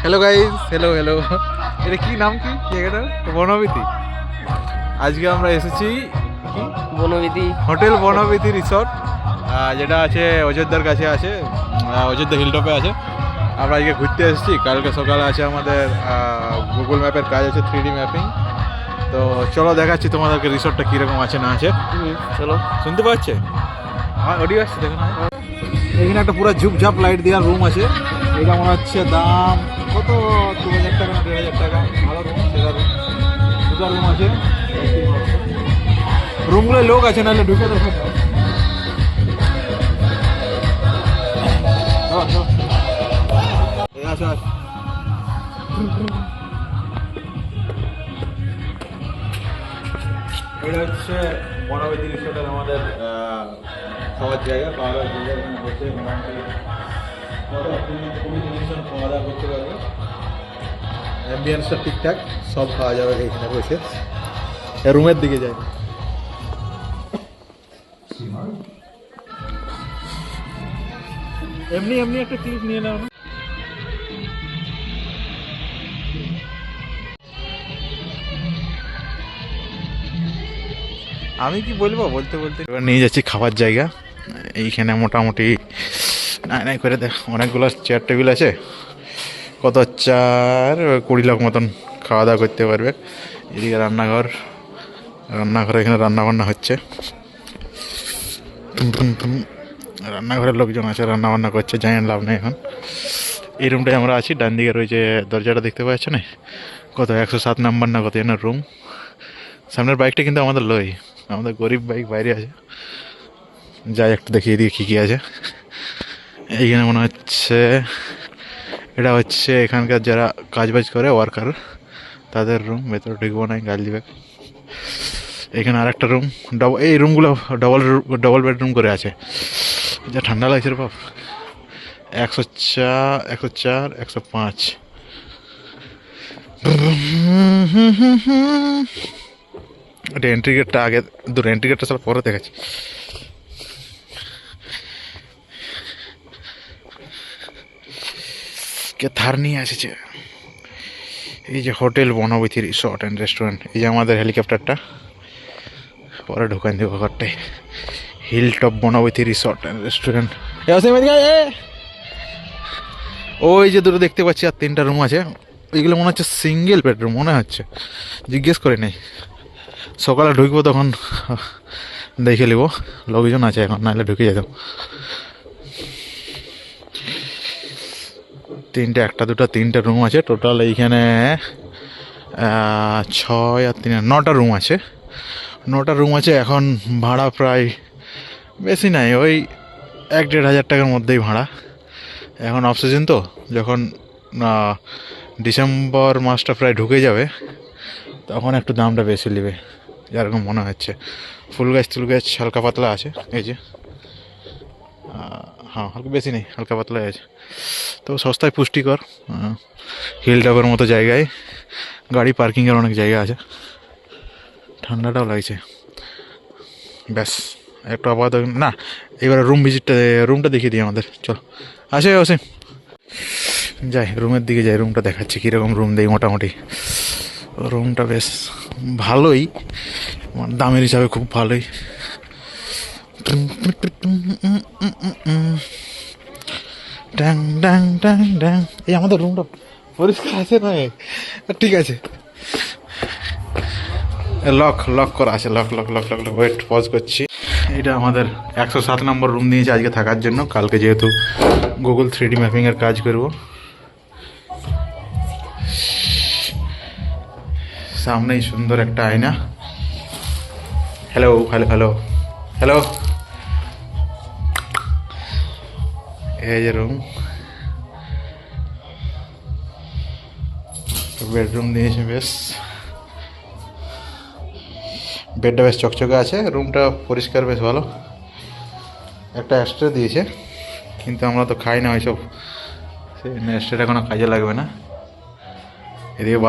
Hello guys, hello hello. এটা কি নাম, কি জায়গাটার? বনবিথি। আজকে আমরা এসেছি কি বনবিধি হোটেল বনবিথি রিসর্ট, যেটা আছে অযোধ্যার কাছে আছে, অযোধ্যা হিলটপে আছে। আমরা আজকে ঘুরতে এসেছি। কালকে সকালে আছে আমাদের গুগল ম্যাপের কাজ আছে, 3D ম্যাপিং। তো চলো দেখাচ্ছি তোমাদেরকে রিসর্টটা কীরকম আছে না আছে। চলো। শুনতে পাচ্ছে? আমার অডিও আসছে, দেখো না। এখানে একটা পুরো ঝুপঝাপ লাইট দেওয়ার রুম আছে। এটা মনে হচ্ছে দাম কত, 2000 টাকা না 1500 টাকা। ভালো রুম, সেটা রুম, দুটো রুম আছে। রুমগুলোয় লোক আছে, নাহলে ঢুকে দেখো। আচ্ছা, এটা হচ্ছে বনবিথি রিসোর্টের আমাদের খাওয়ার জায়গা, খাওয়া দাওয়ার জায়গা। এখানে বসে মোটামুটি 20-30 জন খাওয়া দাওয়া করতে পারবে। অ্যাম্বিয়েন্সটা ঠিকঠাক, সব খাওয়া যাবে এখানে বসে। রুমের দিকে যাই। এমনি এমনি একটা ক্লিপ নিয়ে নাও না। আমি কি বলবো, বলতে বলতে এবার নিয়ে যাচ্ছি খাবার জায়গা। এইখানে মোটামুটি নাই নাই করে দেখ, অনেকগুলো চেয়ার টেবিল আছে। কত 4-20 লোক মতন খাওয়া দাওয়া করতে পারবে। এদিকে রান্নাঘর, রান্নাঘরে এখানে রান্না বান্না হচ্ছে। রান্নাঘরের লোকজন আছে, রান্না বান্না করছে, জানি লাভ নেই এখন। এই রুমটায় আমরা আছি। ডান দিকে রয়েছে দরজাটা, দেখতে পাচ্ছ না? কত 107 নাম্বার না কত যেন রুম। সামনের বাইকটা কিন্তু আমাদের লই, আমাদের গরিব বাইক বাইরে আছে। যাই একটু দেখিয়ে দিয়ে কী কী আছে। এইখানে মনে হচ্ছে এটা হচ্ছে এখানকার যারা কাজবাজ করে, ওয়ার্কার, তাদের রুম। ভেতরে ঢুকবো না, গাল দিবে। এখানে আর একটা রুম, এই রুমগুলো ডবল বেডরুম করে আছে। যা ঠান্ডা লাগছে রে বাপ। 104, 104, 105। এটা এন্ট্রি গেটটা আগে, দূর এন্ট্রি গেটটা সব পরে দেখাচ্ছি। কে থার নিয়ে এসেছে। এই যে hotel Banabithi resort and restaurant. এই যে আমাদের হেলিকপ্টারটা, পরে ঢোকান দেবো ঘরটায়। Hill top Banabithi resort and restaurant. ওই যে দুটো দেখতে পাচ্ছি, আর 3টা রুম আছে। ওইগুলো মনে হচ্ছে সিঙ্গেল বেডরুম মনে হচ্ছে, জিজ্ঞেস করে নেই। সকালে ঢুকবো তখন দেখে নেবো, লোকজন আছে এখন, নাহলে ঢুকে যেতাম। 3টা রুম আছে টোটাল। এইখানে 6 আর 3 9টা রুম আছে। 9টা রুম আছে। এখন ভাড়া প্রায় বেশি নাই, ওই 1-1.5 হাজার টাকার মধ্যেই ভাড়া। এখন অফ সিজন তো, যখন ডিসেম্বর মাসটা প্রায় ঢুকে যাবে, তখন একটু দামটা বেশি নেবে যেরকম মনে হচ্ছে। ফুল গাছ টুল গাছ হালকা পাতলা আছে। এই যে হ্যাঁ, হালকা বেশি নেই, হালকা পাতলাই আছে। তো সস্তায় পুষ্টিকর, হিল টপের মতো জায়গায় গাড়ি পার্কিংয়ের অনেক জায়গা আছে। ঠান্ডাটাও লাগছে। ব্যাস একটু আপাতত না, এবারে রুমটা দেখিয়ে দিই আমাদের। চল আসে অসীম, যাই রুমের দিকে যাই। রুমটা দেখাচ্ছি কীরকম রুম দেই। মোটামুটি রুমটা বেশ ভালোই, দামের হিসাবে খুব ভালোই। ড্যাং ড্যাং ড্যাং ড্যাং। এই আমাদের রুমটা পরিষ্কার আছে না? ঠিক আছে, লক করা আছে। লক ওয়েট, পজ করছি। এটা আমাদের 107 নম্বর রুম দিয়েছে আজকে থাকার জন্য। কালকে যেহেতু গুগল 3D ম্যাপিংয়ের কাজ করব। সামনেই সুন্দর একটা আয়না। Hello hello hello hello. এই যে রুম, বেডরুম দিয়েছে বেশ। বেডটা বেশ চকচকে আছে, রুমটা পরিষ্কার বেশ ভালো। একটা অ্যাস্ট্রে দিয়েছে, কিন্তু আমরা তো খাই না ওইসব, সেই অ্যাস্ট্রেটা কোনো কাজে লাগবে না। এদিকে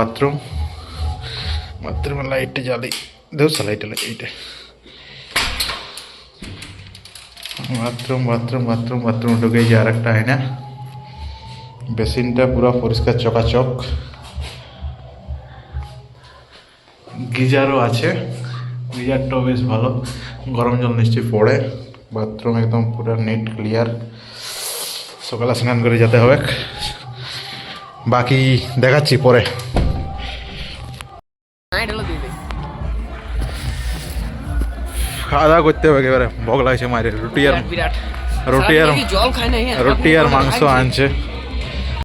বাথরুমের লাইটটা জ্বালি, ধরছে লাইটটা, এইটা বাথরুম ঢুকে যে আর একটা আয়না। বেসিনটা পুরো পরিষ্কার চকাচক, গিজারও আছে, গিজারটাও বেশ ভালো, গরম জল নিশ্চয়ই পড়ে। বাথরুম একদম পুরো নেট ক্লিয়ার, সকালে স্নান করে যেতে হবে, বাকি দেখাচ্ছি পরে। খাওয়া দাওয়া করতে হবে একেবারে, ভোগ লাগছে মায়ের। রুটি আর বিরাট রুটি আর জল খায় না রুটি আর মাংস আনছে।